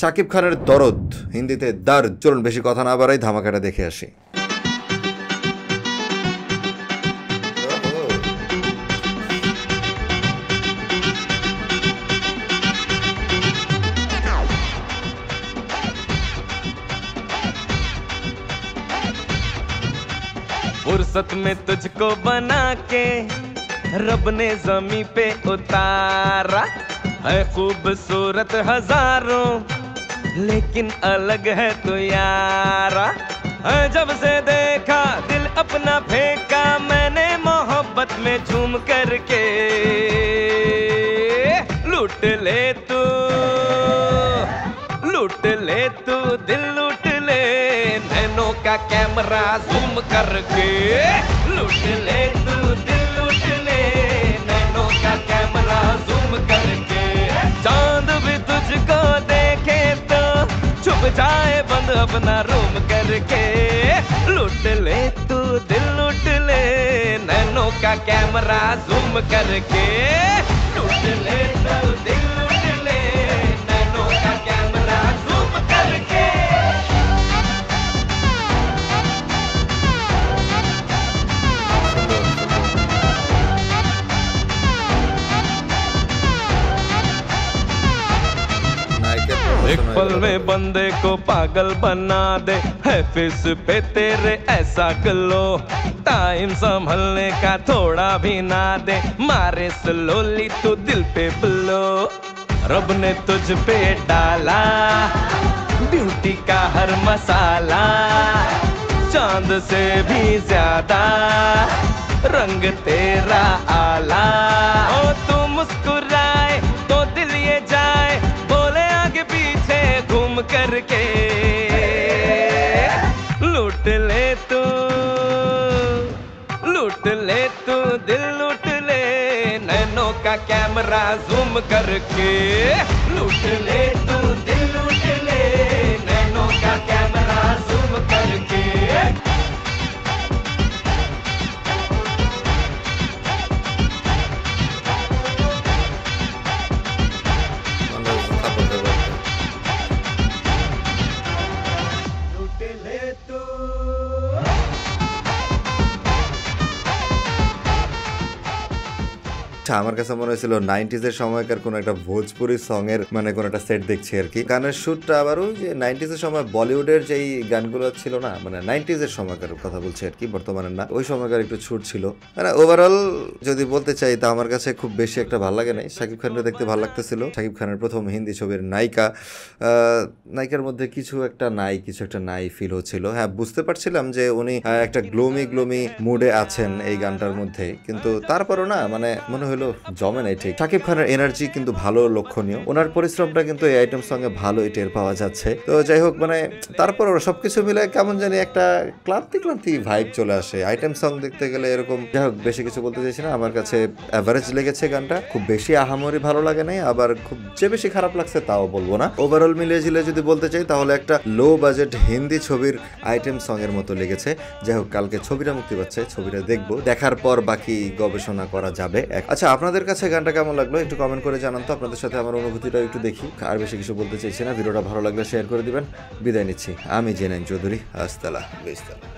শাকিব খানের দরদ, হিন্দিতে দর্দ। চলুন বেশি কথা না বাড়াই, ধামাকাটা দেখে আসি। फुर्सत में तुझको बना के रब ने जमी पे उतारा है, खूबसूरत हजारों लेकिन अलग है तू यारा। है जब से देखा दिल अपना फेंका मैंने मोहब्बत में झूम करके। लूट ले तू दिल लूट ले, नैनों का कैमरा जूम करके। लूट ले तू दिल लूट ले, नैनों का कैमरा जूम करके। चांद भी तुझको देखे तो छुप जाए बंद अपना रूम करके। लूट ले तू दिल लूट ले, नैनों का कैमरा जूम करके। लूट ले तू दिल लूट ले, नैनों का कैमरा जूम करके। एक पल में बंदे को पागल बना दे, है फेस पे तेरे ऐसा ग्लो। टाइम संभलने का थोड़ा भी ना दे, मारे स्लोली तू दिल पे ब्लो। रब ने तुझ पे डाला ब्यूटी का हर मसाला, चांद से भी ज्यादा रंग तेरा आला। ओ तू मुस्कुराए तो दिल ये जाए, बोले आगे पीछे घूम करके। लूट ले तू दिल लूट ले, नैनों का कैमरा जूम करके। लूट ले तू दिल लूट ले, नैनों का कैमरा जूम करके। আমার কাছে মনে হয়েছিল 90s এর সময়কার কোন একটা ভোজপুরি সং এর মানে কোন একটা সেট দেখছি আর কি। গানের শুটটা আবারও যে 90s এর সময় বলিউডের যেই গানগুলো ছিল না, মানে 90s এর সময়কার কথা বলছি আর কি, বর্তমানে না, ওই সময়কার একটু শুট ছিল। মানে ওভারঅল যদি বলতে চাই তা আমার কাছে খুব বেশি একটা ভালো লাগে নাই। শাকিব খানকে দেখতে ভালো লাগতেছিল। শাকিব খানের প্রথম হিন্দি ছবির নায়িকার মধ্যে কিছু একটা নাই ফিল হচ্ছিল। হ্যাঁ, বুঝতে পারছিলাম যে উনি একটা গ্লোমি মুডে আছেন এই গানটার মধ্যে, কিন্তু তারপরও না মানে মনে হলো জমে নাই ঠিক। শাকিব খানের এনার্জি কিন্তু ভালো লক্ষণীয়, ওনার পরিশ্রমটা কিন্তু এই আইটেম সঙ্গে ভালোই টের পাওয়া যাচ্ছে। তো যাই হোক, মানে তারপর সবকিছু মিলে কেমন জানি একটা ক্লান্তি ভাইব চলে আসে আইটেম সং দেখতে গেলে এরকম। যাই হোক, বেশি কিছু বলতে চাইছি না। আমার কাছে অ্যাভারেজ লেগেছে গানটা, খুব বেশি আহামরি ভালো লাগে নাই, আবার খুব যে বেশি খারাপ লাগছে তাও বলবো না। ওভারঅল মিলিয়ে ঝিলে যদি বলতে চাই তাহলে একটা লো বাজেট হিন্দি ছবির আইটেম সং এর মতো লেগেছে। যাই হোক, কালকে ছবিটা মুক্তি পাচ্ছে, ছবিটা দেখবো, দেখার পর বাকি গবেষণা করা যাবে। আচ্ছা, আপনাদের কাছে গানটা কেমন লাগলো একটু কমেন্ট করে জানান তো। আপনাদের সাথে আমার অনুভূতিটা একটু দেখি। আর বেশি কিছু বলতে চাইছি না। ভিডিওটা ভালো লাগলে শেয়ার করে দিবেন। বিদায় নিচ্ছি, আমি জেনাইন চৌধুরী। আসতালা বিস্তালা।